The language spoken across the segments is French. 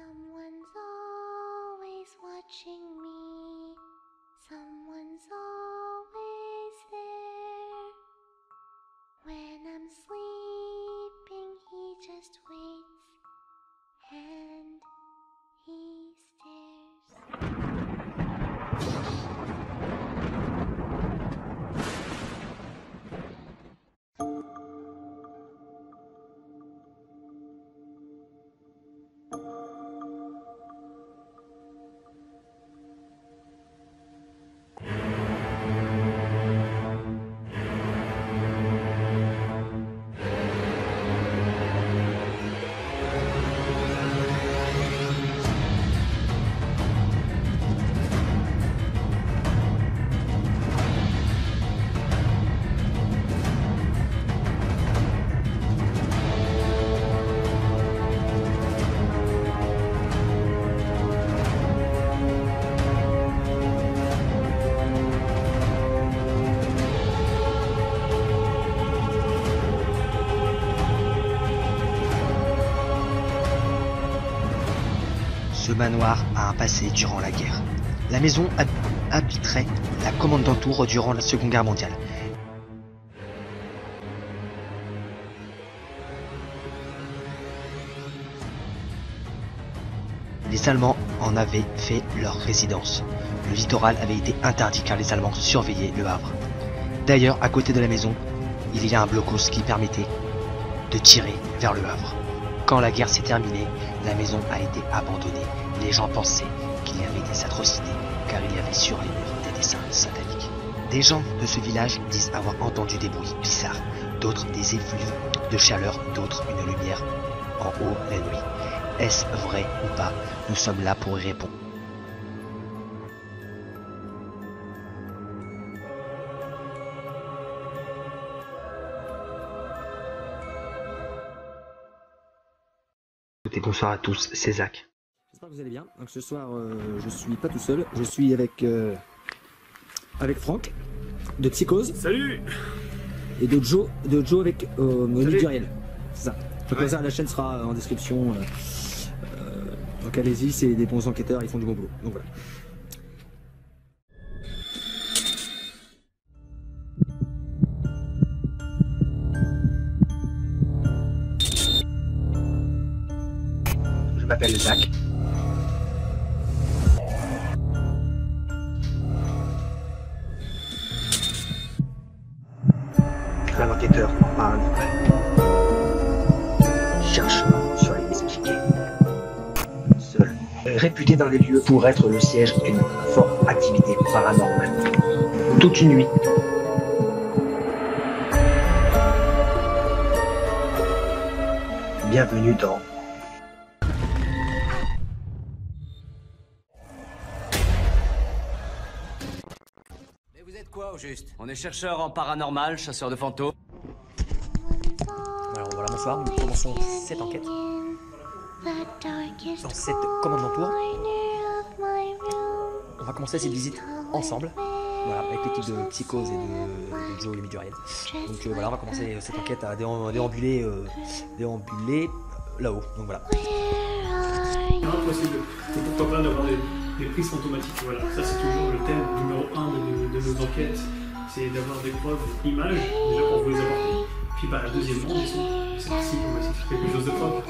Someone's always watching me. Someone's always there. When I'm sleeping, he just waits and he stares. Ce manoir a un passé durant la guerre. La maison habiterait la commandanture durant la Seconde Guerre mondiale. Les Allemands en avaient fait leur résidence. Le littoral avait été interdit car les Allemands surveillaient le Havre. D'ailleurs, à côté de la maison, il y a un blocos qui permettait de tirer vers le Havre. Quand la guerre s'est terminée, la maison a été abandonnée. Les gens pensaient qu'il y avait des atrocités, car il y avait sur les murs des dessins sataniques. Des gens de ce village disent avoir entendu des bruits bizarres, d'autres des effluves de chaleur, d'autres une lumière en haut la nuit. Est-ce vrai ou pas? Nous sommes là pour y répondre. Bonsoir à tous, c'est Zach. J'espère que vous allez bien. Donc ce soir, je suis pas tout seul, je suis avec Franck de Psychose. Salut. Et de Joe avec Monique Duriel. C'est ça. Donc ça, la chaîne sera en description. Donc allez-y, c'est des bons enquêteurs, ils font du bon boulot. Donc voilà. Je m'appelle Zach. Je suis un enquêteur paranormal. Je cherche sur les expliqués. Seul, réputé dans les lieux pour être le siège d'une forte activité paranormale. Toute une nuit. Bienvenue dans Vous êtes quoi au juste? On est chercheurs en paranormal, chasseurs de fantômes. Alors voilà, bonsoir, nous commençons cette enquête dans cette commandanture. On va commencer cette visite ensemble, voilà, avec l'équipe de Psychose et de Joe et Miduriel. Donc voilà, on va commencer cette enquête à déambuler là-haut, donc voilà. Impossible. Et pourquoi pas d'avoir des prises fantomatiques. Voilà, ça c'est toujours le thème numéro 1 de nos enquêtes. C'est d'avoir des preuves, images, déjà pour vous les apporter. Puis bah deuxièmement, c'est parti, on va essayer de faire quelque chose de propre.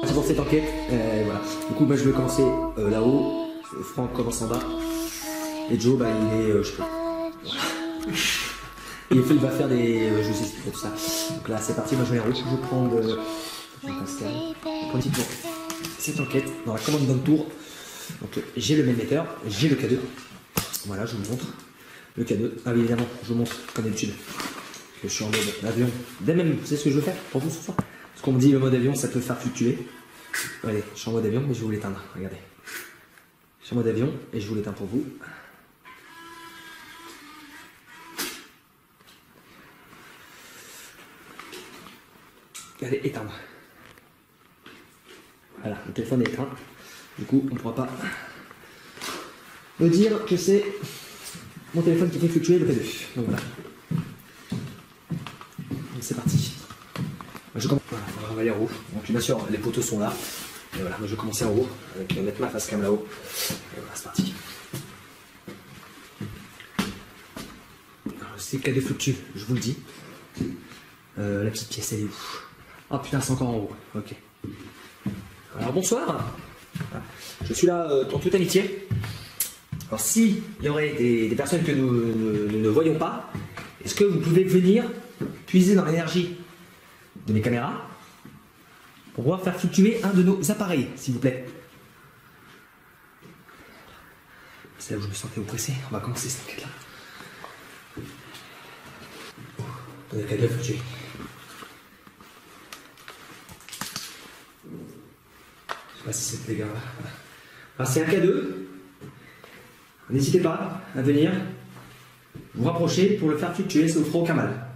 C'est pour cette enquête, voilà. Du coup, bah, je vais commencer là-haut. Franck commence en bas. Et Joe, bah, il est, je sais pas. Voilà. Et il va faire des, je sais ce qu'il fait tout ça. Donc là, c'est parti. Moi, je vais en haut. Je vais prendre Pascal. On prend une petite tour. Cette enquête dans la commande d'un tour. Donc j'ai le main-metteur, j'ai le K2. Voilà, je vous montre le K2. Ah oui, évidemment, je vous montre comme d'habitude. Je suis en mode avion. Dès même, vous savez ce que je veux faire pour vous ce soir? Parce qu'on me dit le mode avion, ça peut faire fluctuer. Regardez, je suis en mode avion, mais je vais vous l'éteindre. Regardez. Je suis en mode avion et je vous l'éteins pour vous. Regardez, éteindre. Voilà, le téléphone est éteint. Du coup, on ne pourra pas me dire que c'est mon téléphone qui fait fluctuer le P2. Donc voilà. Donc c'est parti. Moi, je Voilà, on va aller en haut. Donc bien sûr, les poteaux sont là. Et voilà, moi je vais commencer en haut, avec mettre ma face cam là-haut. Et voilà, c'est parti. C'est le cas de fluctue, je vous le dis. La petite pièce, elle est où? Ah putain, c'est encore en haut. Ok. Alors bonsoir. Je suis là en toute amitié. Alors s'il y aurait des personnes que nous ne voyons pas, est-ce que vous pouvez venir puiser dans l'énergie de mes caméras pour pouvoir faire fluctuer un de nos appareils, s'il vous plaît? C'est là où je me sentais oppressé. On va commencer cette enquête-là. Attendez, qu'elle doit fluctuer. Je sais pas si c'est les gars. Alors c'est un K2. N'hésitez pas à venir vous rapprocher pour le faire fluctuer, ça vous fera aucun mal.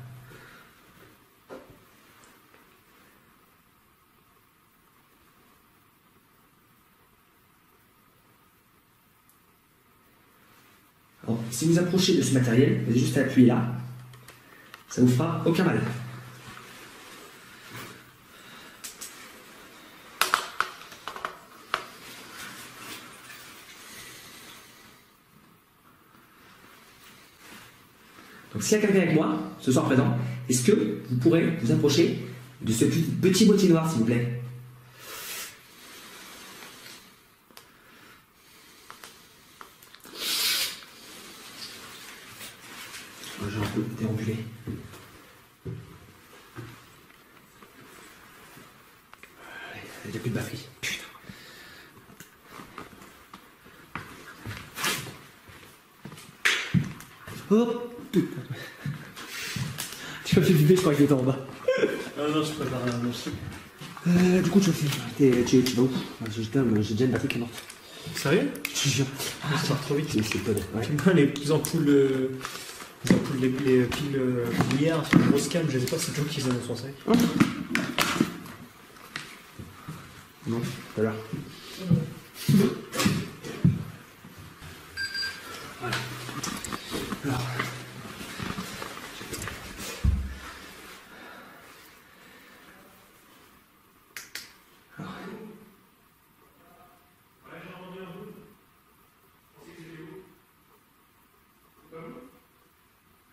Alors, si vous approchez de ce matériel, vous avez juste à appuyer là, ça vous fera aucun mal. Donc s'il y a quelqu'un avec moi, ce soir présent, est-ce que vous pourrez vous approcher de ce petit boîtier noir, s'il vous plaît? J'ai un peu déambulé. Il n'y a plus de batterie. Putain. Oh putain. Tu m'as fait vibrer, je crois qu'il était en bas. Non, je prépare un morceau. Du coup, tu vas où? J'ai déjà une batterie qui est morte. Sérieux? Je te jure. Ça part trop vite. C'est pas vrai. Moi, les ampoules, les piles brouillères sur une grosse cam, je sais pas si c'est toi qui les annonce en sac. Non, tout à l'heure. Voilà. Alors.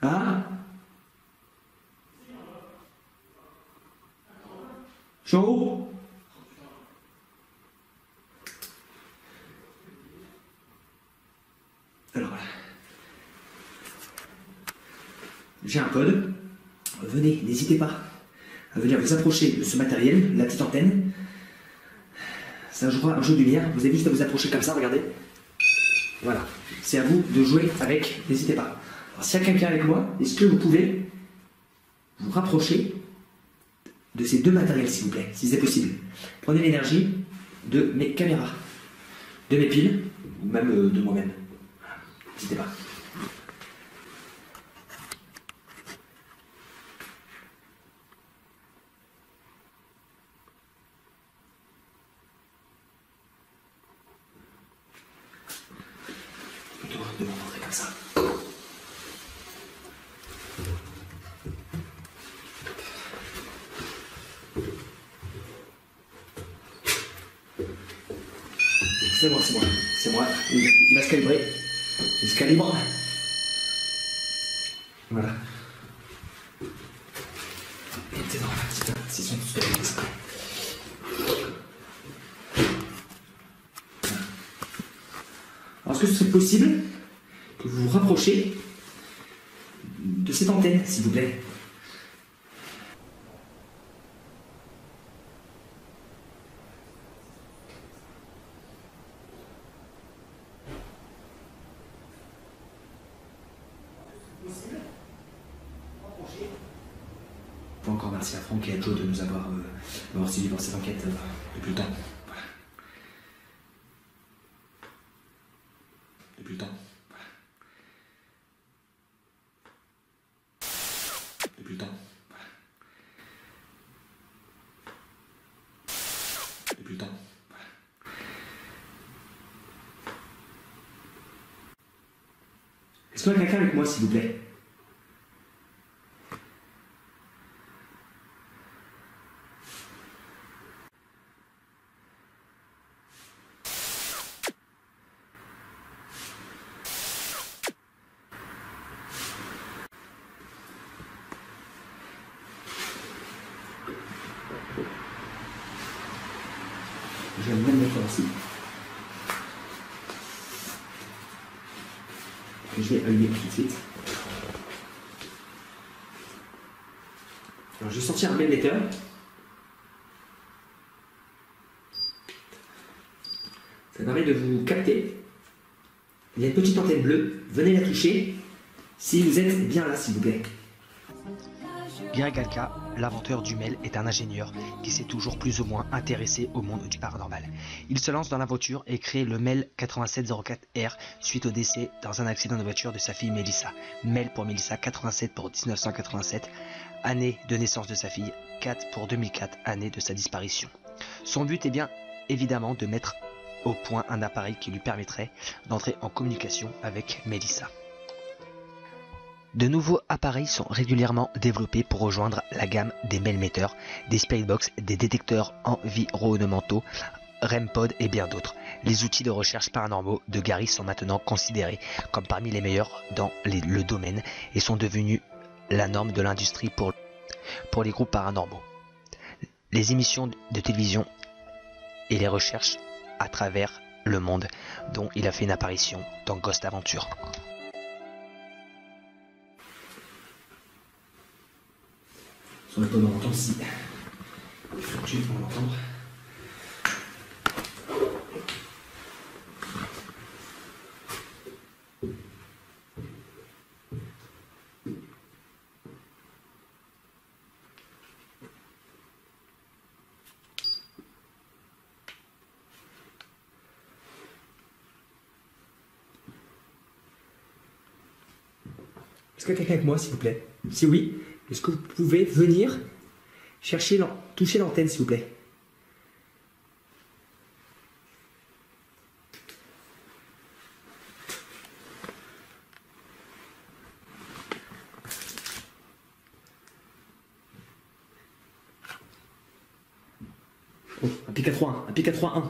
Ah, je suis en haut. Alors voilà. J'ai un code. Venez, n'hésitez pas à venir vous approcher de ce matériel, la petite antenne. C'est un jeu de lumière. Vous avez juste à vous approcher comme ça, regardez. Voilà. C'est à vous de jouer avec. N'hésitez pas. Alors, s'il y a quelqu'un avec moi, est-ce que vous pouvez vous rapprocher de ces deux matériels, s'il vous plaît, si c'est possible? Prenez l'énergie de mes caméras, de mes piles, ou même de moi-même. Voilà. N'hésitez pas. Plutôt de me montrer comme ça. C'est moi. Il va se calibrer. Il se calibre. Voilà. Et t'es dans la petite session de ça. Alors, est-ce que ce serait possible que vous vous rapprochiez de cette antenne, s'il vous plaît? Encore merci à Franck et à Joe de nous avoir suivi dans cette enquête depuis le temps. Voilà. Depuis le temps. Voilà. Depuis le temps. Voilà. Depuis le temps. Voilà. Est-ce qu'il y a quelqu'un avec moi, s'il vous plaît? Je vais même mettre ici. Je vais allumer tout de suite. Alors, je vais sortir un même émetteur. Ça permet de vous capter. Il y a une petite antenne bleue. Venez la toucher si vous êtes bien là, s'il vous plaît. Gary Galka, l'inventeur du MEL, est un ingénieur qui s'est toujours plus ou moins intéressé au monde du paranormal. Il se lance dans l'aventure et crée le MEL 8704R suite au décès dans un accident de voiture de sa fille Melissa. MEL pour Melissa, 87 pour 1987, année de naissance de sa fille, 4 pour 2004, année de sa disparition. Son but est bien évidemment de mettre au point un appareil qui lui permettrait d'entrer en communication avec Melissa. De nouveaux appareils sont régulièrement développés pour rejoindre la gamme des MEL-metteurs, des spiritbox, des détecteurs environnementaux, REM-pod et bien d'autres. Les outils de recherche paranormaux de Gary sont maintenant considérés comme parmi les meilleurs dans le domaine et sont devenus la norme de l'industrie pour les groupes paranormaux. Les émissions de télévision et les recherches à travers le monde, dont il a fait une apparition dans Ghost Adventure. Sur le tonneau, on entend si. Il fluctue, on va l'entendre. Est-ce que quelqu'un avec moi, s'il vous plaît? Si oui, est-ce que vous pouvez venir chercher, toucher l'antenne, s'il vous plaît? Oh, un pic à 3-1, un pic à 3-1.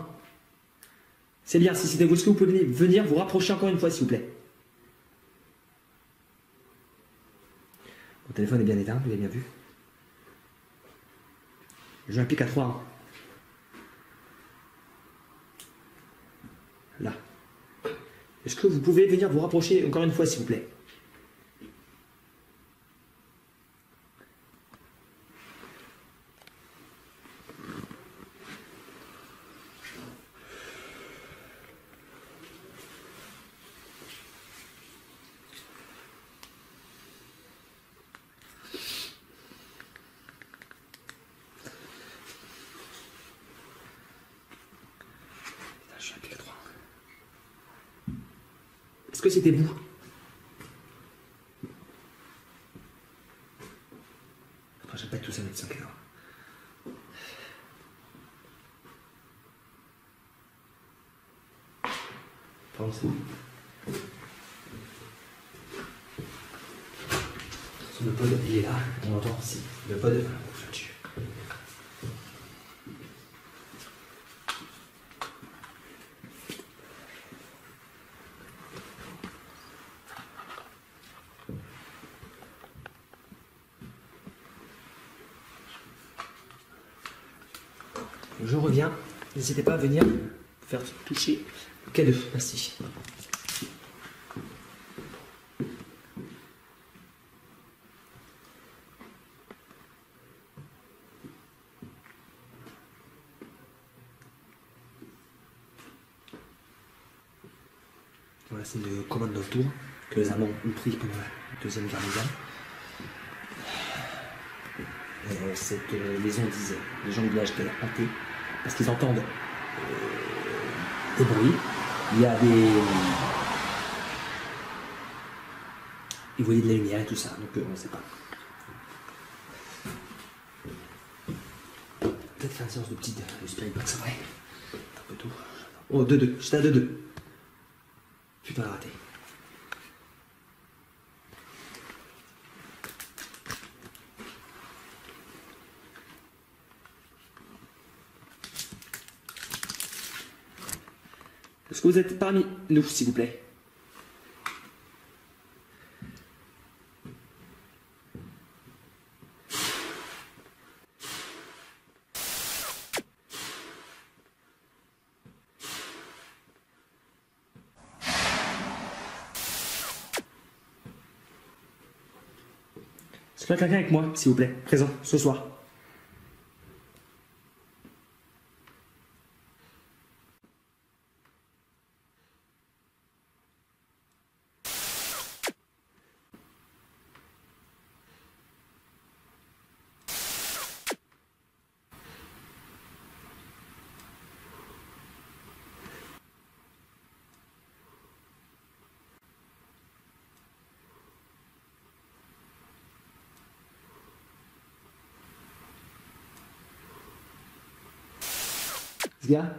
C'est bien, si c'était vous, est-ce que vous pouvez venir vous rapprocher encore une fois, s'il vous plaît? Mon téléphone est bien éteint, vous l'avez bien vu. J'ai un pic à 3. Là. Est-ce que vous pouvez venir vous rapprocher encore une fois, s'il vous plaît? Je suis un pic à 3. Est-ce que c'était vous? Après, j'aime pas tout ça mettre 5 heures. Pardon, c'est vous. Le pod, il est là. On entend si. Le pod, on fait dessus. Je reviens. N'hésitez pas à venir faire toucher le K2. Merci. Voilà, c'est le commande tour que les Allemands ont pris pendant la Deuxième Guerre mondiale. Cette maison, disent les gens du village, qu'elle est hantée parce qu'ils entendent des bruits. Il y a des. Ils voyaient de la lumière et tout ça, donc on ne sait pas. Peut-être faire une séance de petite spirit box, c'est vrai. Un peu tôt. Oh, 2-2, j'étais à 2-2. Putain, la raté. Est-ce que vous êtes parmi nous, s'il vous plaît? Est-ce qu'il y a quelqu'un avec moi, s'il vous plaît, présent, ce soir? Ce gars?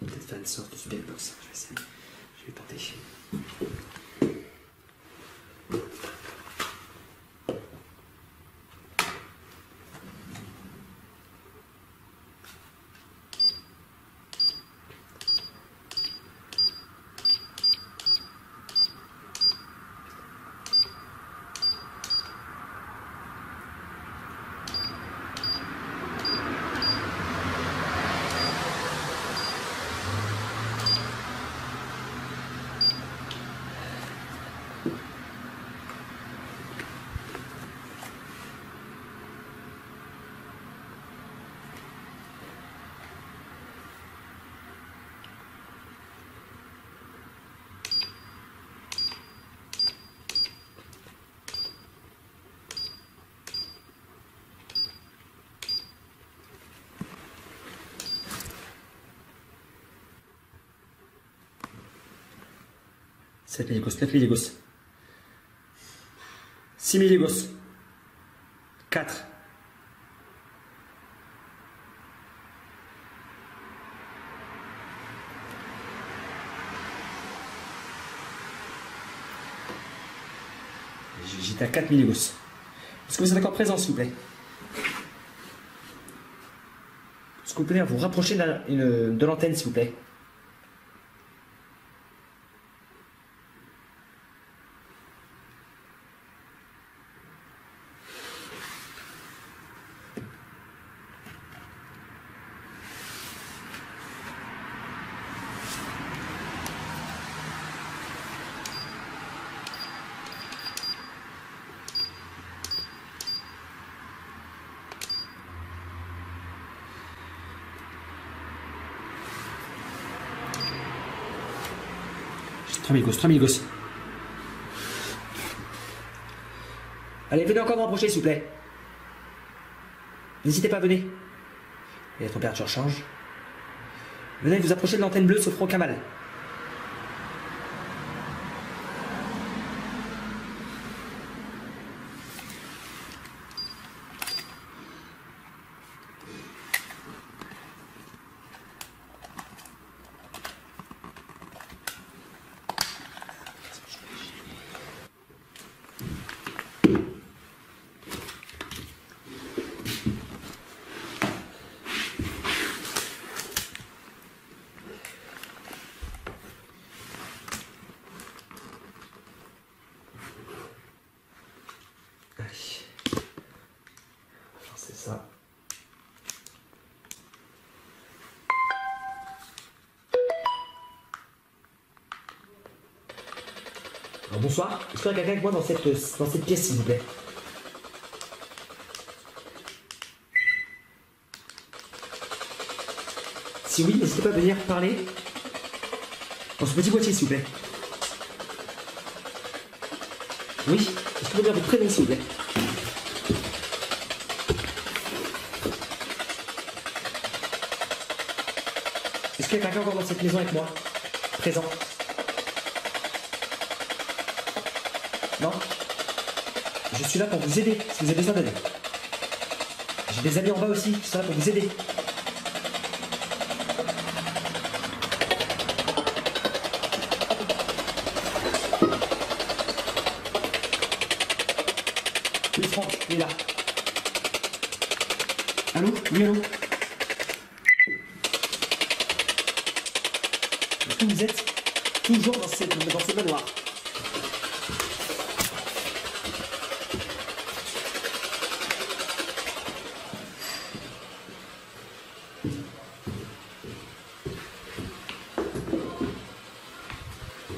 Peut-être faire une sorte de super box. Je vais essayer. Je vais tenter. Sept milligos, 9 milligos. 6 milligos. 4. J'étais à 4 milligos. Est-ce que vous êtes encore présent, s'il vous plaît? Est-ce que vous pouvez vous rapprocher de l'antenne, s'il vous plaît? Trois amigos. Allez, venez encore me rapprocher, s'il vous plaît. N'hésitez pas, venez. Et la température change. Venez vous approcher de l'antenne bleue, sauf aucun mal. C'est ça. Alors, bonsoir. Est-ce qu'il y a quelqu'un avec moi dans cette pièce, s'il vous plaît? Si oui, n'hésitez pas à venir parler dans ce petit boîtier, s'il vous plaît. Oui. Est-ce que vous pouvez dire votre prénom, s'il vous plaît? Est-ce qu'il y a quelqu'un encore dans cette maison avec moi? Présent? Non? Je suis là pour vous aider si vous avez besoin d'aide. J'ai des amis en bas aussi qui sont là pour vous aider. Oui, Franck, il est là. Allô? Oui, allô? Est-ce que vous êtes toujours dans ce manoir?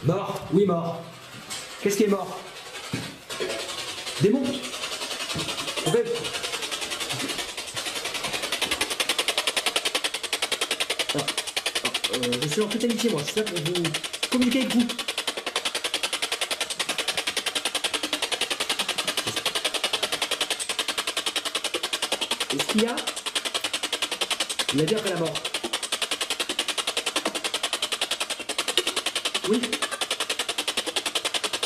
Mort? Oui, mort. Qu'est-ce qui est mort? Démon? Ouais. Je suis en toute amitié, moi. Je suis là pour vous communiquer avec vous. Est-ce qu'il y a une vie après la mort? Oui.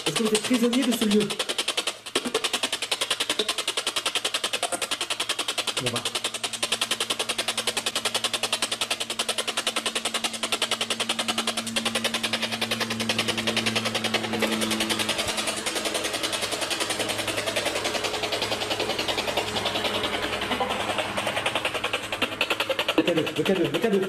Est-ce que vous êtes prisonnier de ce lieu? Bon bah. Le K2.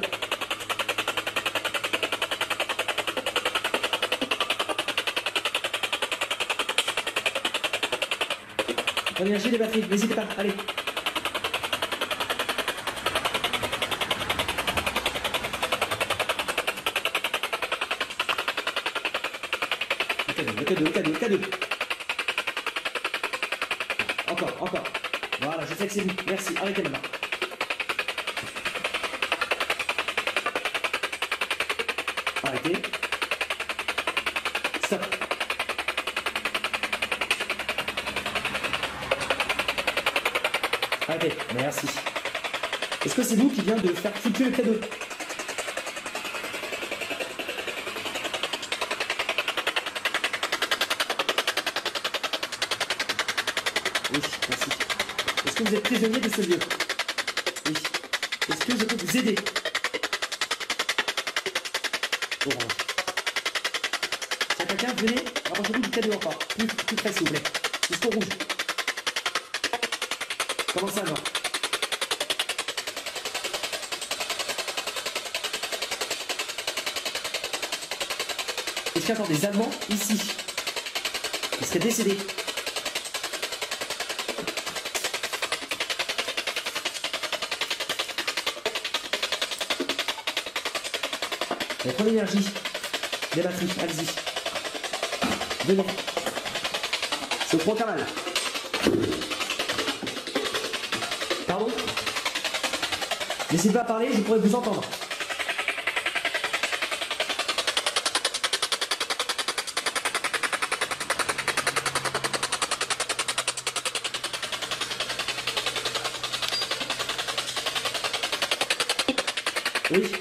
L'énergie des batteries, n'hésitez pas, allez. Le K2. Encore. Voilà, je sais que c'est vous. Merci, arrêtez maintenant. Arrêtez. Stop. Arrêtez. Merci. Est-ce que c'est vous qui vient de faire foutre le K2? Oui, merci. Est-ce que vous êtes prisonnier de ce lieu? Oui. Est-ce que je peux vous aider? Orange. Si quelqu'un, venez, rapprochez-vous du K2 encore. Plus près, s'il vous plaît. Jusqu'au rouge. Comment ça, non? Est-ce qu'il y a encore des Allemands ici? Ils seraient décédés. Prenez l'énergie des batteries, allez-y. Venez. C'est trop mal. Pardon? N'hésitez pas à parler, je pourrais vous entendre. Oui.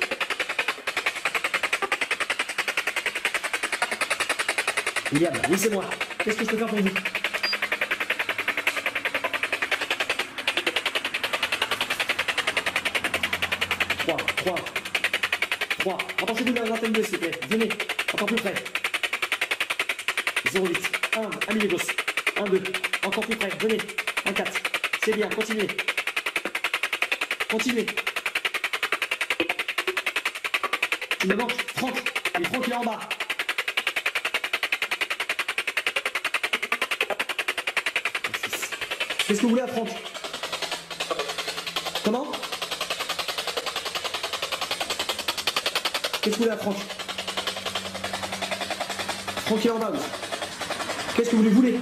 William, oui c'est moi. Qu'est-ce que je peux faire pour vous? Trois. Rapprochez-vous de l'antenne 2 s'il vous plaît. Venez, encore plus près. 08. 1 milieu gauche. 1, 2. Encore plus près. Venez. 1, 4. C'est bien, continuez. Tu me manques, Franck. Et Franck il est en bas. Qu'est-ce que vous voulez à Franck? Comment? Qu'est-ce que vous voulez à Franck? Franck est en bas, oui. Qu'est-ce que vous lui voulez?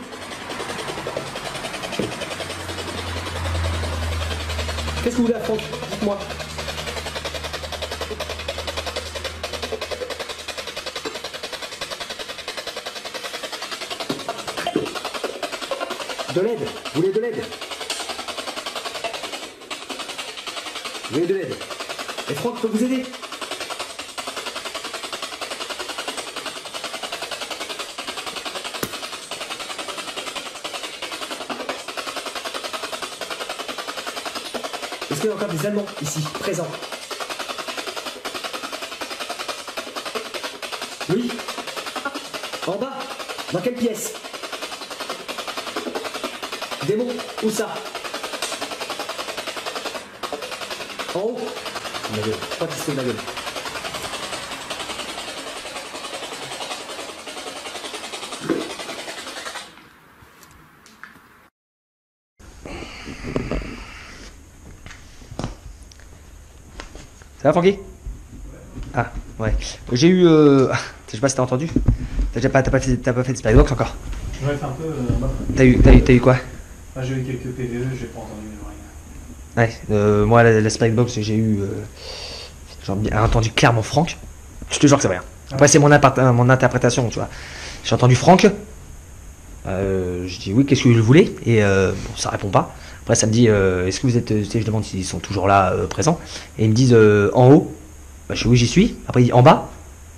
Qu'est-ce que vous voulez à Franck? Dites-moi. De l'aide. Vous voulez de l'aide? Vous voulez de l'aide? Et Franck peut vous aider? Est-ce qu'il y a encore des Allemands ici, présents? Oui? En bas? Dans quelle pièce? Démon? Où ça? En haut? Ma gueule, pas qu'il se fait de ma gueule. Ça va, Francky? Ah, ouais. J'ai eu... Je sais pas si t'as entendu. T'as pas fait de Spiderbox encore? J'en ai fait un peu en bas. T'as eu quoi? Ah, j'ai eu quelques PVE, j'ai pas entendu rien. Ouais, moi la Spikebox j'ai eu j'ai entendu clairement Franck. Je te jure que c'est vrai. Après c'est mon interprétation, tu vois. J'ai entendu Franck. Je dis oui, qu'est-ce que je voulais et bon, ça répond pas. Après ça me dit est-ce que vous êtes, je demande s'ils sont toujours là présents et ils me disent en haut. Bah, je dis oui j'y suis. Après il dit en bas.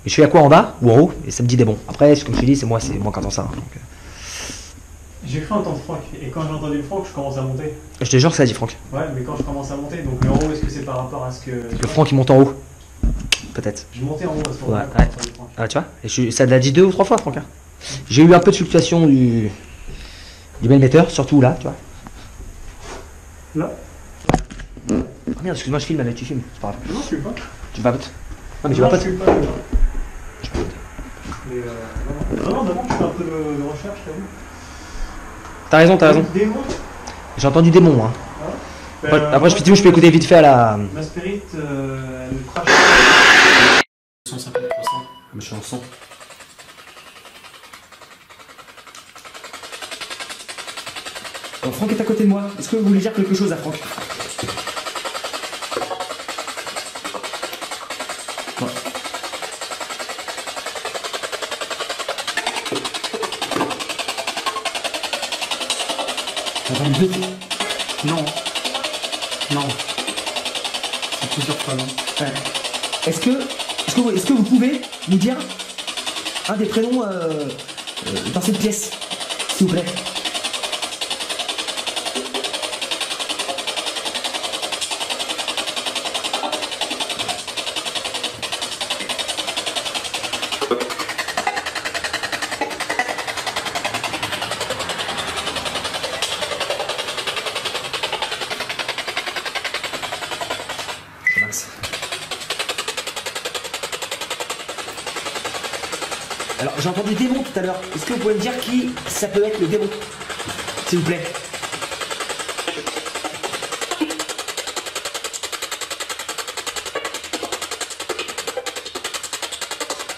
Et je suis à quoi en bas ou en haut et ça me dit des bons. Après comme je te dis c'est moi qui entends ça. Donc, j'ai cru entendre Franck, et quand j'ai entendu Franck, je commence à monter. je te jure que ça a dit Franck. Ouais, mais quand je commence à monter, donc le en haut, est-ce que c'est par rapport à ce que. Le Franck il monte en haut. Peut-être. Je montais en haut à ce moment-là. Ouais. Ah, tu vois, et ça l'a dit 2 ou 3 fois, Franck. Hein. J'ai eu un peu de fluctuation du bel-metteur, surtout là, tu vois. Là Ah merde, excuse-moi, je filme, là, tu filmes, c'est pas grave. Non, je suis pas. Tu vapotes? Non, mais tu Non, vapotes? je suis pas. Je peux. Mais non, d'abord, je fais un peu de recherche, t'as vu. T'as raison. Démon. J'ai entendu démon, hein. Après, je peux écouter vite fait à la. Ma spirit, elle crache. 150%. Mais je suis en son. Alors, Franck est à côté de moi. Est-ce que vous voulez dire quelque chose à Franck? Ouais. T'as entendu 2? Non. Non. C'est plusieurs fois, non. Ouais. Est-ce que vous pouvez nous dire un des prénoms dans cette pièce, s'il vous plaît? Alors, j'ai entendu démon tout à l'heure. Est-ce que vous pouvez me dire qui ça peut être le démon, s'il vous plaît?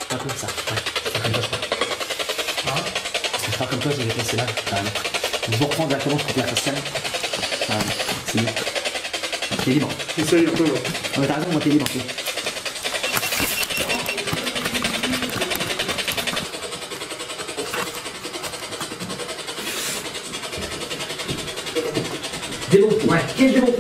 Pas comme ça. Ouais, pas comme toi, je crois. C'est pas comme toi, j'ai déplacé là, carrément. Je vous reprends directement, je coupe la faciale. C'est mieux. T'es libre. Essaye un peu, ouais. Non, mais t'as raison, moi t'es libre. Démon, ouais, quel démon?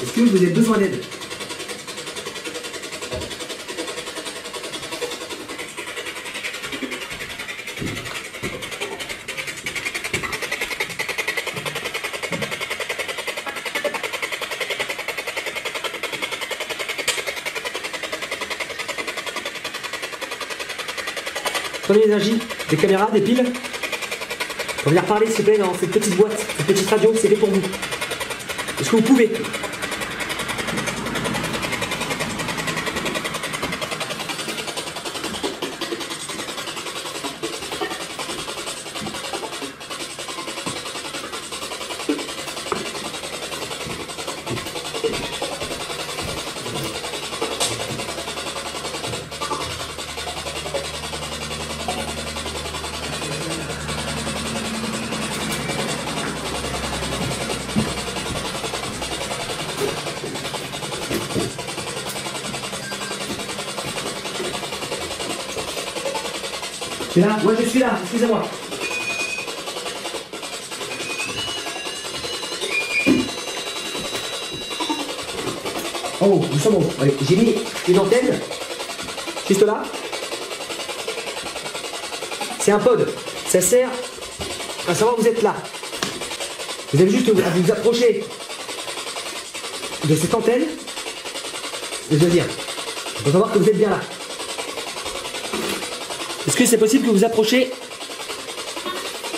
Est-ce que vous avez besoin d'aide? Prenez l'énergie, des caméras, des piles. Pour venir parler s'il vous plaît dans cette petite boîte, cette petite radio, c'est fait pour vous. Est-ce que vous pouvez? Tu es là? Ouais, je suis là, excusez-moi. Oh, nous sommes bons. Ouais, j'ai mis une antenne, juste là. C'est un pod. Ça sert à savoir que vous êtes là. Vous avez juste à vous approcher de cette antenne. Et je veux dire, on va savoir que vous êtes bien là. Est-ce que c'est possible que vous approchiez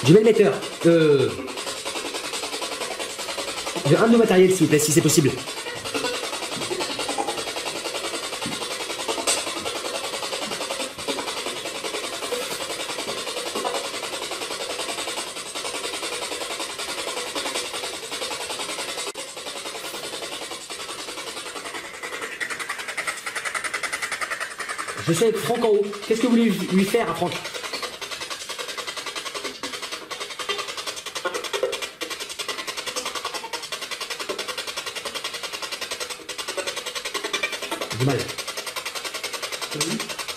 du metteur un de nos matériels, s'il vous plaît, si c'est possible. Je suis avec Franck en haut. Qu'est-ce que vous voulez lui faire à Franck? Du mal.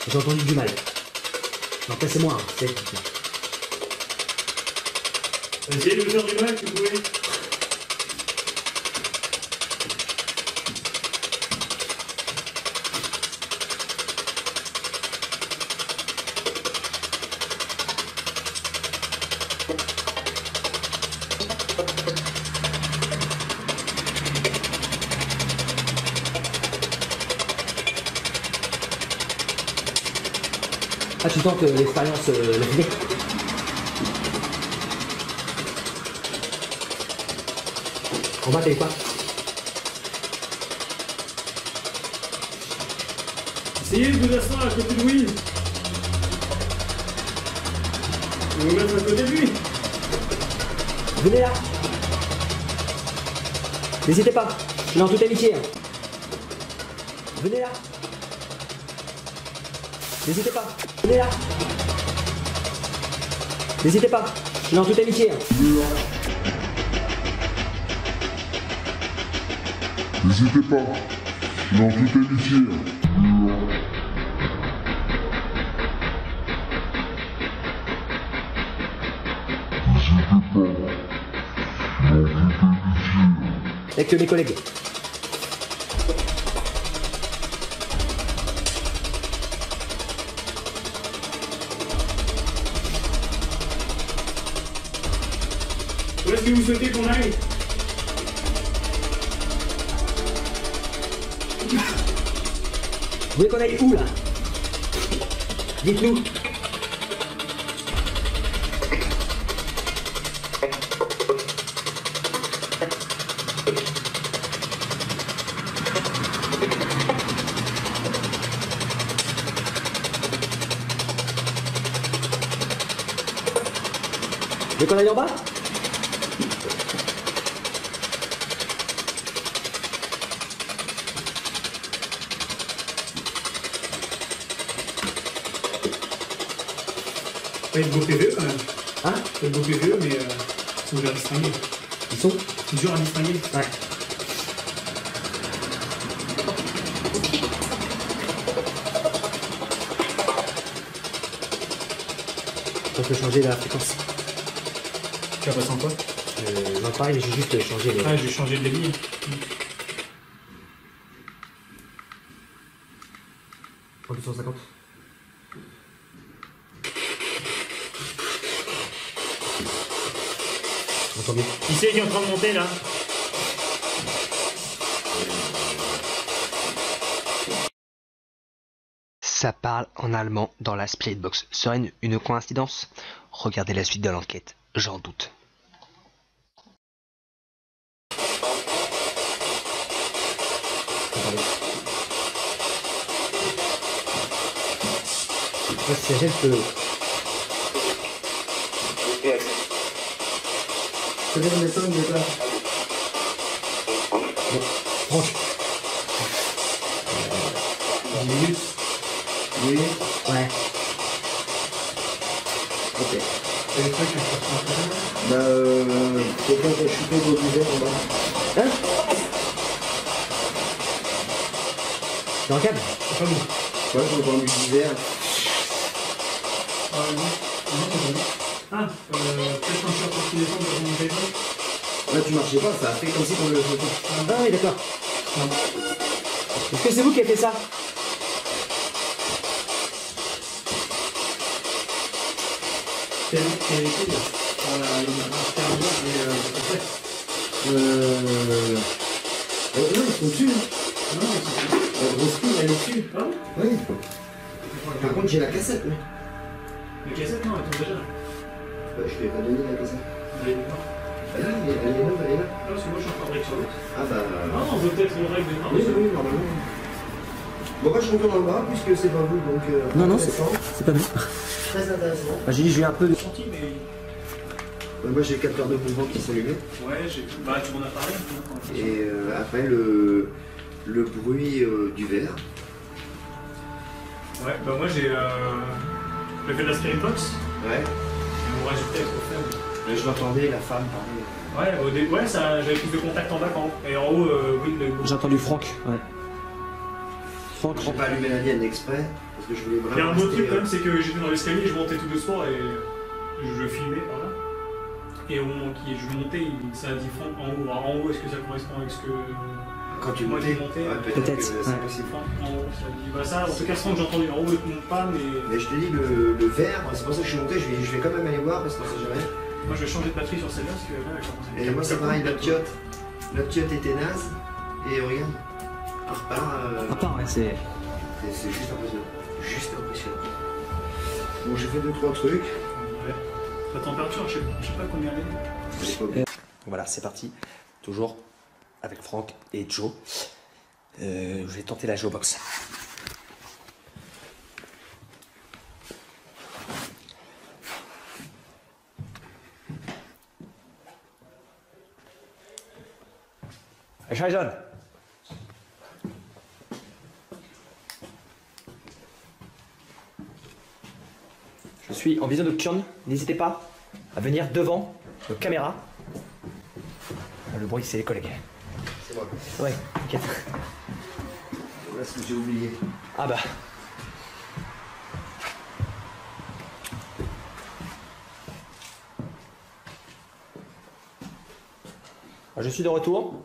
J'ai entendu du mal. Non, c'est moi. Hein. Essayez de me faire du mal si vous pouvez. Ah, tu tentes l'expérience la fumée. En bas, t'as quoi? Essayez de vous asseoir à côté de Louise. Je vais vous mettre à côté de lui. Venez là. N'hésitez pas. Je suis en toute amitié. Hein. Venez là. N'hésitez pas. Venez là. N'hésitez pas. Je suis en toute amitié. Hein. N'hésitez pas. Je suis en toute amitié. Avec mes collègues. Où est-ce que vous souhaitez qu'on aille? Vous voulez qu'on aille où là? Dites-nous. Vous voulez qu'on aille en bas? Pas être beau PVE quand même. Hein? Pas être beau PVE, mais ils sont durs à distinguer. Ils sont? C'est dur à distinguer. Ouais. On peut changer la fréquence. Tu vas passer en quoi? Non, pareil, mais j'ai juste changé les... Ah, je vais changer de débit. En 250. On entend bien. Qui c'est qui est en train de monter là? Ça parle en allemand dans la Spirit Box. Serait une coïncidence? Regardez la suite de l'enquête, j'en doute. C'est gêne que... C'est bien, mais pas, mais pas. Bon, Franck. 10 minutes. Oui. Ouais. Ok. C'est des trucs que je peux faire. Bah quelqu'un qui a chuté dans du verre en bas. Hein? Dans le câble? C'est pas bon. Ouais, j'ai entendu du verre. Ah, peut-être quand je suis reparti descendre dans mon téléphone. Là, tu marchais pas, ça a fait comme si on le faisait. Ah oui, d'accord. Est-ce que c'est vous qui avez fait ça? C'est lui qui a été par l'intermédiaire des contacts. Non, ils sont dessus. Non, mais c'est La grosse pile, elle est dessus. pas bon. Oui. Par contre, j'ai la cassette. Là. La cassette, non, elle tombe déjà. Bah, je lui ai pas donné la cassette. Elle est là. Elle est là, elle est là, elle est là. Non, parce que moi je suis en train de règle sur l'autre. Ah bah. Ah, on veut peut-être une règle de Oui, oui, normalement. Bon, bah, je retourne dans le bras puisque c'est pas vous donc. Non, non, intéressant. c'est pas nous. Très intéressant. Bah, j'ai dit, j'ai eu un peu de. Senti, mais. Bah, moi j'ai le capteur de mouvement qui s'allumait. Ouais, j'ai. Bah, tu m'en as parlé. Et après le bruit du verre. Ouais, bah, moi j'ai fait de la Spirit Box. Ouais. Et mon résultat est trop faible. Là, je l'entendais, la femme parler. Ouais, ça, j'avais plus de contact en bas qu'en haut. Et en haut, oui, J'ai entendu Franck. Ouais. Franck, J'ai pas allumé la mienne exprès parce que je voulais vraiment. Il y a un autre rester, truc quand même, c'est que j'étais dans l'escalier, je montais tout doucement et je filmais par là. Et au moment où je montais, ça a dit Franck en haut. Alors, en haut, est-ce que ça correspond avec ce que. Quand tu moi montais, j'ai monté, ouais, peut-être, que c'est ouais. possible. Franck en haut, ça dit. Bah, ça, en tout cas, Franck, j'ai entendu. En haut, il ne monte pas, mais. Mais je te dis, le verre, c'est pour ça que je suis monté, je vais quand même aller voir parce qu'on sait jamais. Moi, je vais changer de batterie sur celle-là parce que là, elle commence à. Et moi, c'est pareil, la piote était naze. Et regarde, on repart. À part, ouais, c'est. C'est juste impressionnant. Juste impressionnant. Bon, j'ai fait 2-3 trucs. Ouais. La température, je sais pas combien elle est. Voilà, c'est parti. Toujours avec Franck et Joe. Je vais tenter la Geobox. Jason. Je suis en vision nocturne. N'hésitez pas à venir devant nos caméras. Le bruit, c'est les collègues. C'est moi. Ouais, t'inquiète. Voilà ce que j'ai oublié. Ah bah. Je suis de retour.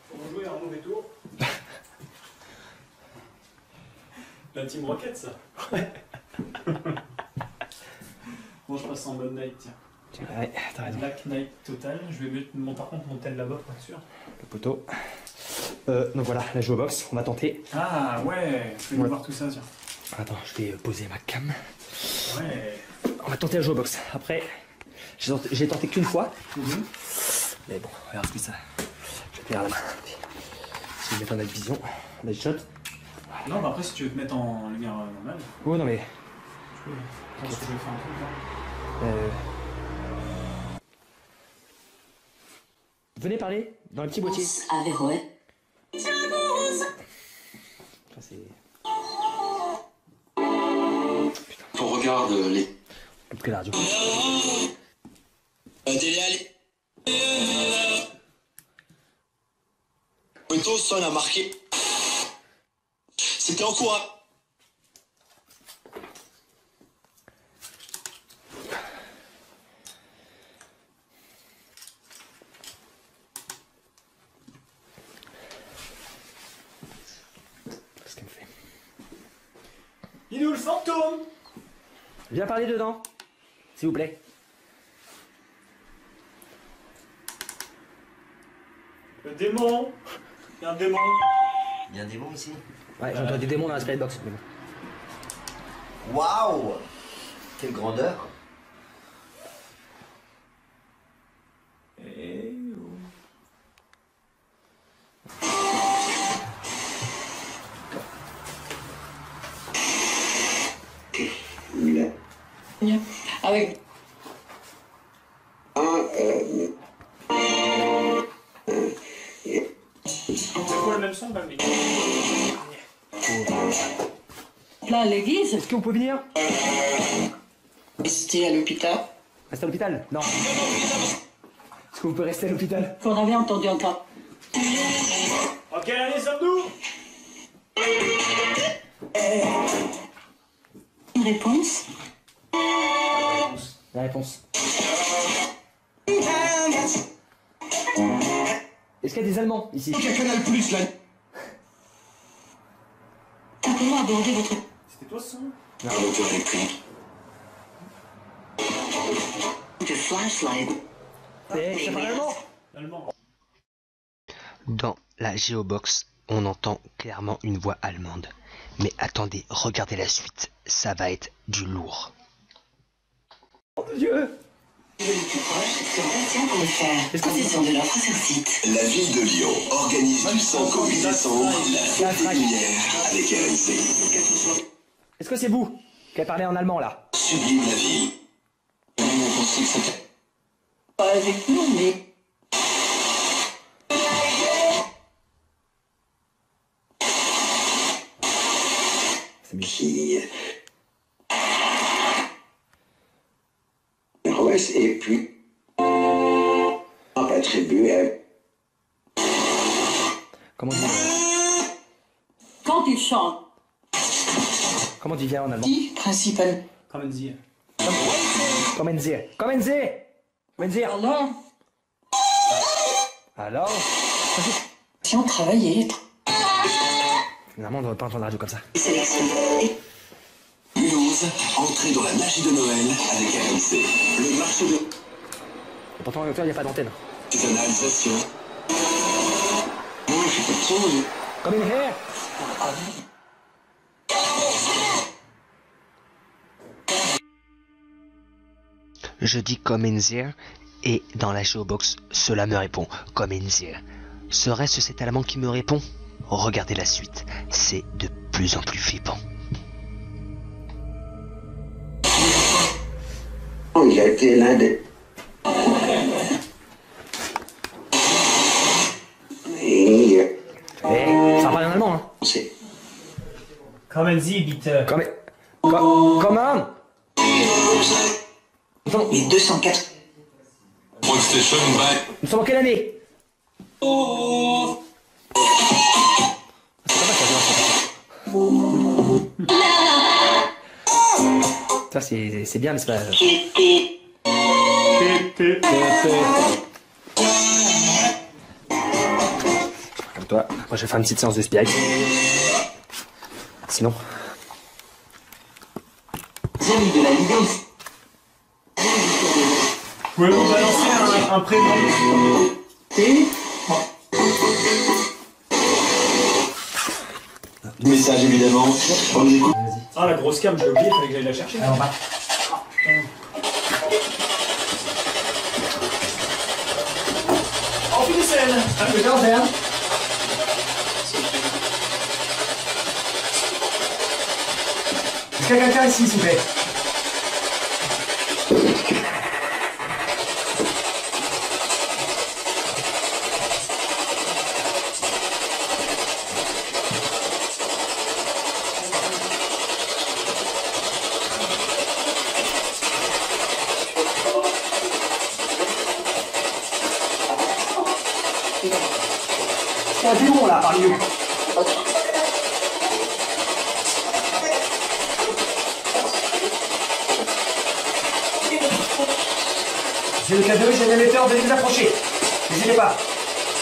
Faut jouer un mauvais tour. La Team Rocket, ça. Ouais. Bon, je passe en mode night, tiens. Ouais, t'as raison. Black Knight total. Je vais mettre par contre mon tel là-bas pour être sûr. Le poteau. Donc voilà, la Geobox, on va tenter. Ah ouais, je vais Ouais. voir tout ça, tiens. Attends, je vais poser ma cam. Ouais. On va tenter la Geobox. Après, j'ai tenté qu'une fois. Mais bon, regarde ce que ça. Je vais tenir la main. Je vais mettre en night vision. Night shot. Non, bah après, si tu veux te mettre en lumière normale, Oh non mais. je peux. Je pense que je vais faire un truc là. Venez parler dans le petit boîtier. Averroès. Ça c'est. On regarde les Coupe que la radio. télé. Plutôt sonne a marqué. C'était en courant. Qu'est-ce qu'elle me fait? Il est où le fantôme? Viens parler dedans, s'il vous plaît. Le démon. Il y a un démon. Il y a un démon ici. Ouais, j'entends des démons dans la spirit box. Mais bon. Waouh! Quelle grandeur! Eh oh. Avec C'est quoi le même son? Bah, mais... là à l'église, Est-ce qu'on peut venir? c'était à l'hôpital, Rester à l'hôpital? Non. Est-ce que vous pouvez rester à l'hôpital? qu'on avait entendu encore. En quelle année sommes-nous? Une réponse. La réponse. Est-ce qu'il y a des Allemands ici? Comment aborder votre C'était toi ce son? de flashlight? Ça parle allemand? Allemand. Dans la Geobox, on entend clairement une voix allemande. Mais attendez, regardez la suite, ça va être du lourd. Mon Dieu. Le plus proche sur Bastien.fr. Est-ce que c'est- Conditions de l'offre sur site. La ville de Lyon organise du 5 au 8 décembre la fête régulière avec RMC. Est-ce que c'est vous qui a parlé en allemand là? Sublime la ville. On pensait que c'était Pas avec nous, mais. C'est mieux. qui Roès et puis attribué Comment on dit Quand il chante, Comment on dit viens en allemand? dit principalement. Come and see. Kommen Sie. Kommen Sie. Kommen Sie. Alors, Alors? si on travaillait, Normalement, on ne devrait pas entendre la radio comme ça. sélectionner. Mulhouse, entrée dans la magie de Noël avec RMC. Le marché de Et pourtant, en hauteur, il n'y a pas d'antenne. l'artisanalisation. Moi, je peux te sauver. Kommen her. Je dis Kommen Sie et dans la géobox, cela me répond Kommen Sie. Serait-ce cet allemand qui me répond? Regardez la suite, c'est de plus en plus flippant. Il a été l'un des. Et Eh, ça parle en allemand, hein. c'est Come and see, bitte. Comment? Et 204. Nous sommes en quelle année? Ça, c'est bien, mais c'est pas... Comme toi. Moi, je vais faire une petite séance d'espiègle. Sinon... Amis de la Ligue. Pouvez-vous balancer un prénom? message évidemment. On écoute. Ah, la grosse cam, j'ai oublié, il fallait que j'aille la chercher. Alors, bah. En fin de scène. Ah, je vais en faire. Est-ce qu'il y a quelqu'un ici, s'il vous plaît? C'est un démon là, parmi nous. J'ai le cadeau, j'ai l'émetteur, venez vous approcher. N'hésitez pas.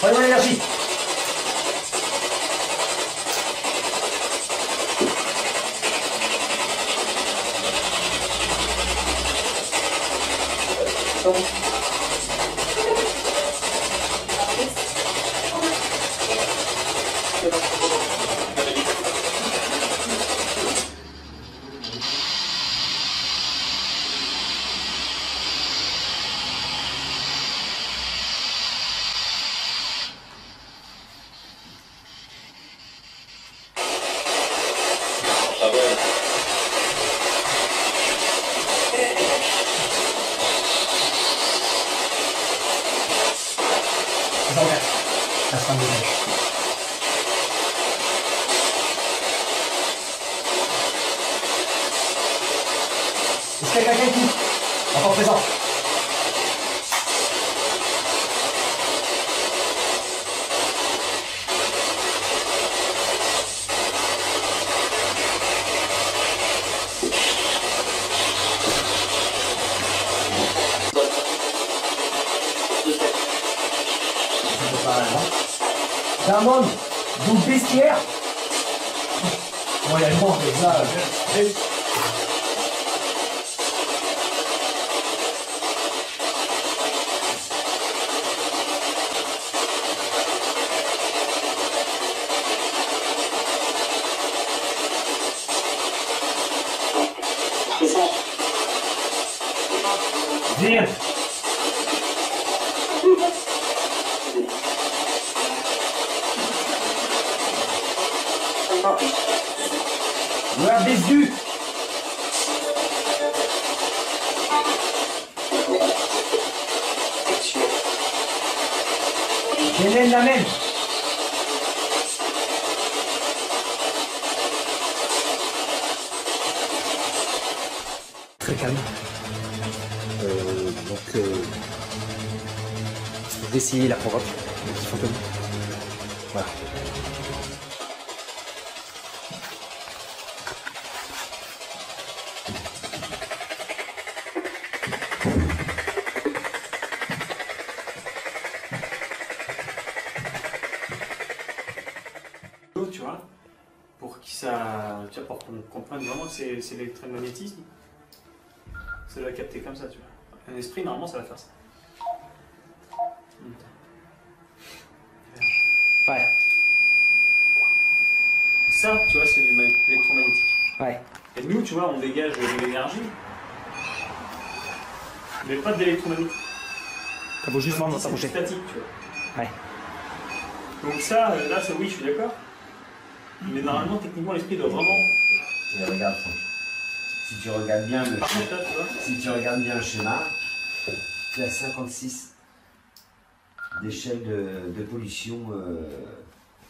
Prenez mon énergie. Ça sera mieux. Est-ce qu'il y a quelqu'un qui encore présent? Damon, vous bestiaire. Bon, il y a le monde, mais ça... Merde. Ouais, dessus. Hélène la même. Très calme. Je vais essayer la provoque, le petit fantôme. Voilà. Tu vois, pour qu'on comprenne vraiment que c'est l'électromagnétisme, ça doit capter comme ça, tu vois. Un esprit, normalement, ça va faire ça. Ouais. Ça, tu vois, c'est l'électromagnétique. Ouais. Et nous, tu vois, on dégage de l'énergie, mais pas de l'électromagnétique. Ça vaut juste vraiment C'est s'approcher. statique, tu vois. Ouais. Donc ça, là, oui, je suis d'accord. Mais normalement, techniquement, l'esprit doit vraiment... Mais regarde, Franck. Si tu regardes bien le Par schéma, contre, là, tu vois, si tu regardes bien le schéma, tu as 56 d'échelle de pollution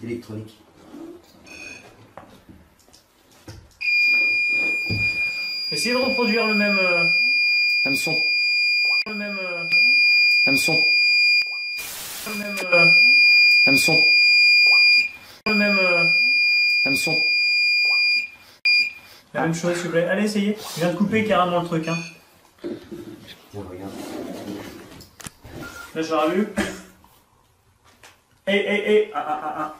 électronique. essayez de reproduire le même... Même son. le même... Même son. le même... Même son. le même... Même son. la même chose, s'il vous plaît. Allez, essayez. Je viens de couper carrément le truc, hein. Tiens, regarde. Là, je rallume. Ah, ah, ah, ah.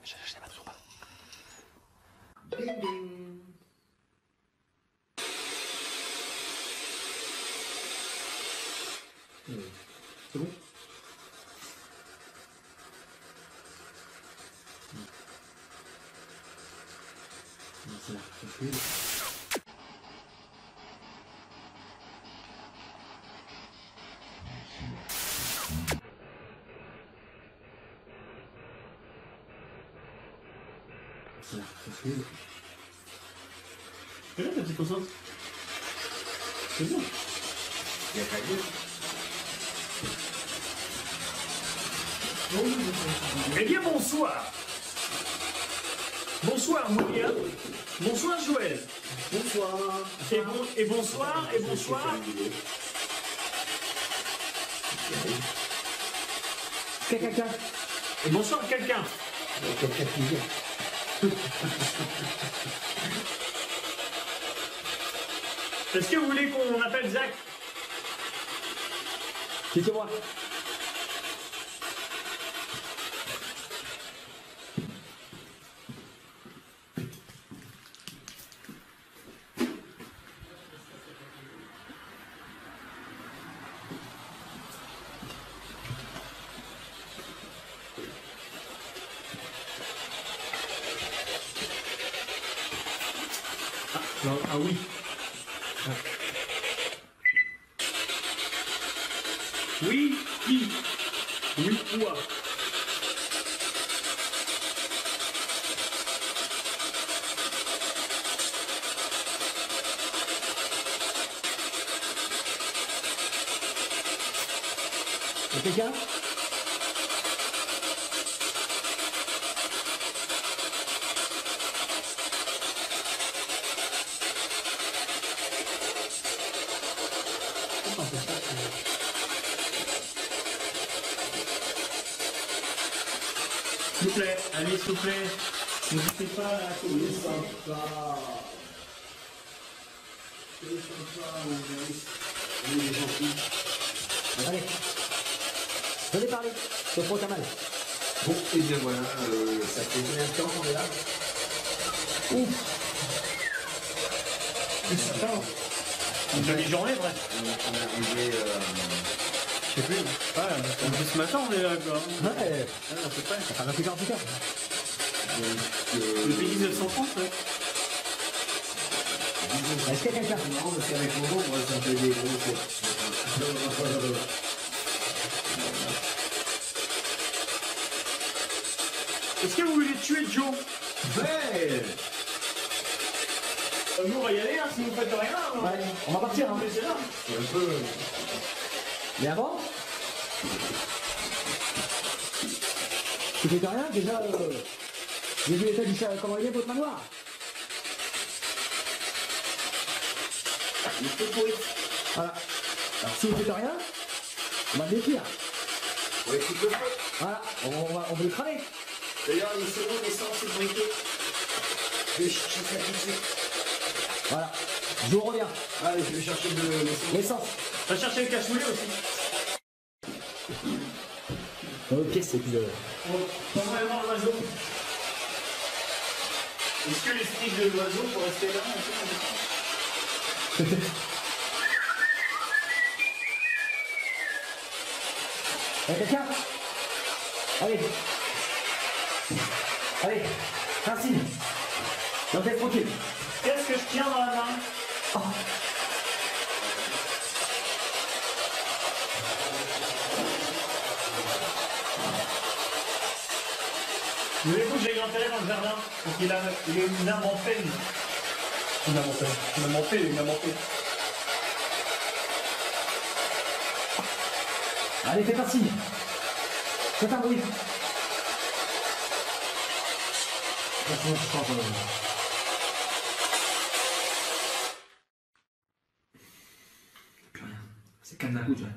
J'ai acheté la batterie ou pas? C'est bon? C'est là, c'est fluide. C'est là, c'est fluide. C'est là, la petite enceinte. C'est bon. Il n'y a pas de doute. Eh bien, bonsoir. Bonsoir, Mouria. Bonsoir, Joël. Bonsoir. Et bonsoir, et bonsoir. Quelqu'un. Et bonsoir, quelqu'un. Quelqu'un qui vient. Est-ce que vous voulez qu'on appelle Zach? Dites-moi. Ah oui. Oui, qui? Oui, quoi? Quelqu'un? S'il vous plaît, allez, s'il vous plaît. N'hésitez pas à couper ça. Allez. J'en ai parlé. Je prends ta mal. Bon, et bien voilà, ça fait combien de temps qu'on est là? Ouf. Une demi-journée, vrai. On est arrivé. Je sais plus. Ouais, depuis ce matin, on est là, quoi. Ouais. À peu près. Ça fait 48 heures. Depuis 1930, ouais. Est-ce qu'il y a quelqu'un? Non, parce qu'avec mon gros, moi, ça fait des gros fautes. Est-ce que vous voulez tuer Joe? Ouais. Nous, on va y aller, hein, si vous faites rien. Hein. Ouais, on va partir. Hein. C'est là. C'est un peu. Mais avant, tu fais rien, déjà, j'ai vu l'état du chat, comment il est, votre manoir. Il faut pourrir. Voilà. Alors si vous faites rien, on va le détruire. Ouais, écoute le feu. Voilà, on va le cramer. D'ailleurs, les secondes d'essence et de briquet. Je vais chercher ça tout de suite. Voilà, je vous reviens. Allez, je vais chercher de l'essence. L'essence. Va chercher le cassoulet aussi. Ok, c'est épisode. On va aller voir l'oiseau. Est-ce que les sticks de l'oiseau pour rester là? Quelqu'un? Allez. Allez, Francine. On fait tranquille. Qu'est-ce que je tiens dans la main? Oh. Vous voulez que j'aille l'enterrer dans le jardin? Donc il est une âme en peine. Une âme en peine. Une âme en peine, une âme en peine. Allez, fais un signe. Faites un bruit. Plus rien. C'est calme d'un coup, tu vois.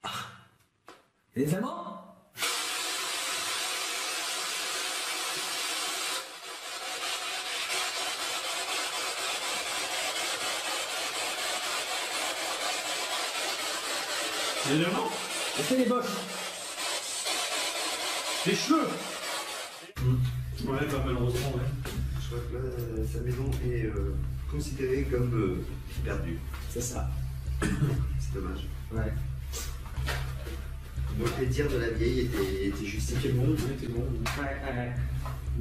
Ah. Et les Allemands? Les Allemands? Est-ce que les Boches? Les cheveux. Ouais, bah malheureusement, ouais. Je crois que là, sa maison est considérée comme perdue. C'est ça. C'est dommage. Ouais. Donc les dires de la vieille étaient justifiés. C'était bon, c'était bon. Ouais.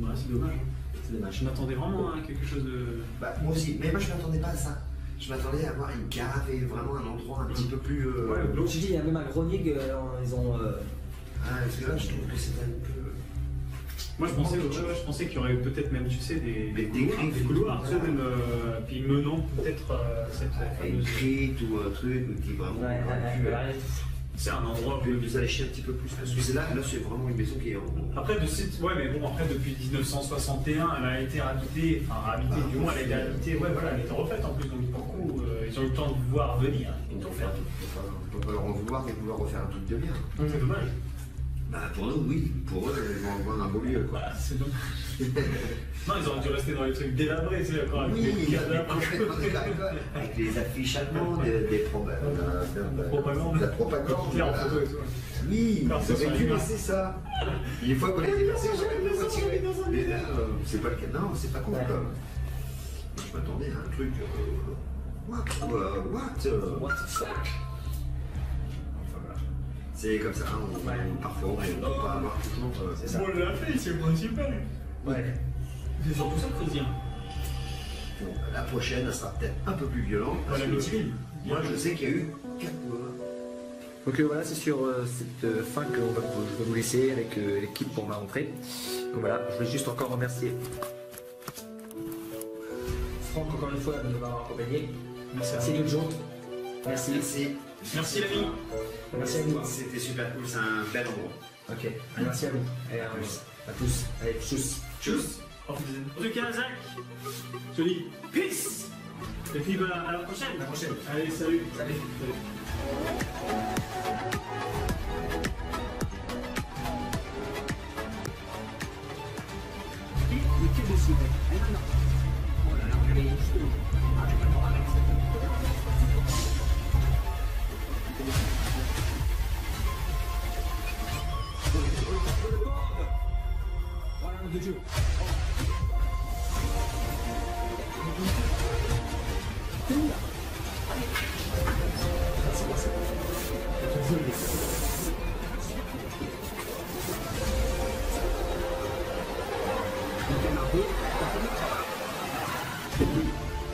Ouais, c'est dommage. C'est dommage. Je m'attendais vraiment à quelque chose de... Bah, moi aussi, mais moi je m'attendais pas à ça. Je m'attendais à avoir une cave et vraiment un endroit un petit peu plus. Ouais, l'eau. Je dis, il y a même un grenier qu'ils ont. Ah, parce que là, je trouve que c'était un peu. Moi je pensais qu'il y aurait peut-être même, tu sais, des griffes, couloirs, tu sais, même, puis menant peut-être cette Une fameuse... crête ou un truc qui vraiment. C'est un endroit où... Vous allécher un petit peu plus parce que c'est là c'est vraiment une maison qui est en. Après, ouais, mais bon, après, depuis 1961, elle a été habitée, du moins, elle a été habitée, ouais, voilà, elle a été refaite en plus, donc du coup, ils ont eu le temps de voir venir, ils ont fait un truc. On peut pas leur en vouloir et vouloir refaire un truc de bien. C'est dommage. Bah, pour nous, oui, pour eux, ils vont avoir un beau lieu, quoi. Voilà, c'est dommage. Non, ils auraient dû rester dans les trucs délabrés, c'est d'accord, avec Oui, les cadavres. complètement d'accord. Avec les affiches allemandes, des propagandes. La propagande. Claire en photo et tout. Oui, Parce que ils auraient sur dû les laisser ça. Une fois qu'on les déversés, j'aurais pu retirer. Mais là, c'est pas le cas. Non, c'est pas con, quoi. Je m'attendais à un truc. What the fuck? Enfin, voilà. C'est comme ça, parfois on ne peut pas avoir toujours. C'est ça. Bon, on l'a fait, c'est le principal. Ouais. C'est surtout ça le plaisir. Bon, la prochaine, elle sera peut-être un peu plus violente. Parce Voilà, que moi, je sais qu'il y a eu 4 mois. Donc voilà, c'est sur cette fin que je vais vous laisser avec l'équipe pour ma rentrée. Donc voilà, je voulais juste encore remercier Franck encore une fois de nous avoir accompagnés. Merci Lil Joe. Merci. Merci l'ami. Merci à vous. C'était super cool, c'est un bel endroit. Ok, merci à vous. Allez, à tous. Allez, tchuss. Tchuss. En tout cas, Zach, je dis peace. Et puis bah, à la prochaine. À la prochaine. Allez, salut. Salut.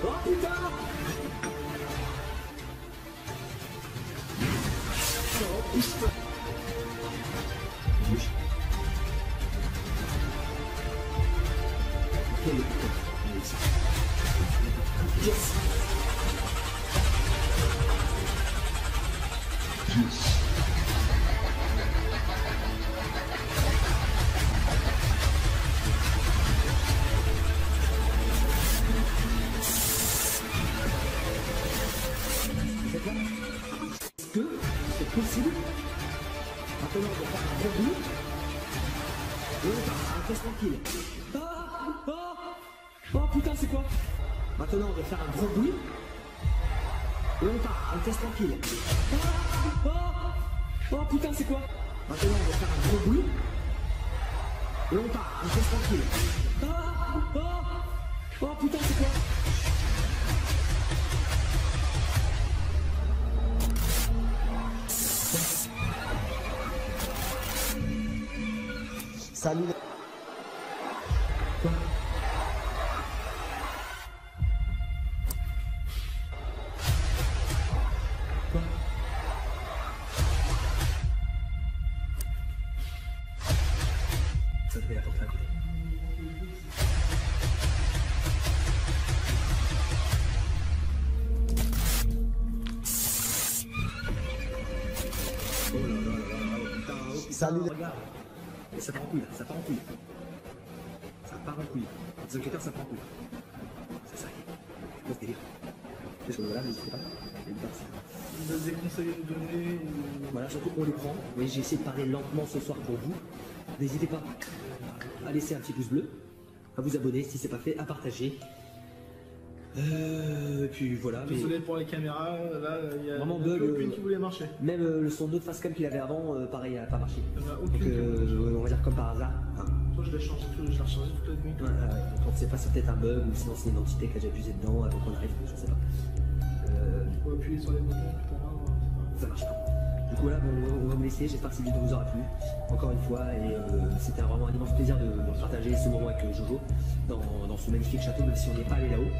Oh putain! Yes! Est-ce que c'est possible maintenant de faire un gros bout et on part, reste tranquille. Oh putain, c'est quoi? Maintenant on va faire un gros bruit et on part, on teste tranquille. Oh putain, c'est quoi? Maintenant on va faire un gros bruit et on part, on teste tranquille. Oh putain, c'est quoi? Salut. Quoi? Quoi? Ça te met la porte à côté. Oh là là là là, putain, oh putain, Salut. regarde. Et ça part en couille là, ça part en couille. Ça part en couille. Les enquêteurs, ça part en couille. C'est ça qui est. C'est ce délire. Qu'est-ce que voilà, n'hésitez pas. Vous avez des conseils à nous donner Voilà, surtout qu'on les prend. Vous voyez, j'ai essayé de parler lentement ce soir pour vous. N'hésitez pas à laisser un petit pouce bleu, à vous abonner si c'est pas fait, à partager. Et puis voilà. Désolé pour les caméras, là il y a Vraiment aucune qui voulait marcher. Même le son d'autres facecam qu'il avait avant, pareil, n'a pas marché. Il y en a Donc aucune qui voulait marcher. on va dire comme par hasard. Hein. Toi je l'ai changé toute la nuit. Ouais, donc on ne sait pas, c'est peut-être un bug ou sinon c'est une entité qui a déjà abusé dedans avant qu'on arrive, je sais pas. Faut appuyer sur les boutons tout à l'heure. Ça marche pas. Du coup là, bon, on va me laisser, j'espère que cette vidéo vous aura plu, encore une fois, et c'était vraiment un immense plaisir de partager ce moment avec Jojo dans ce magnifique château, même si on n'est pas allé là-haut.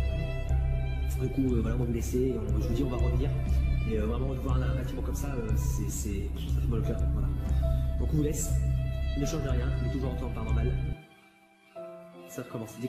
Du coup, voilà, on va vous laisser, et je vous dis, on va revenir, et vraiment, de voir un bâtiment comme ça, ça fait mal au cœur, voilà. Donc on vous laisse, ne changez rien, on est toujours en temps paranormal. Ça recommence.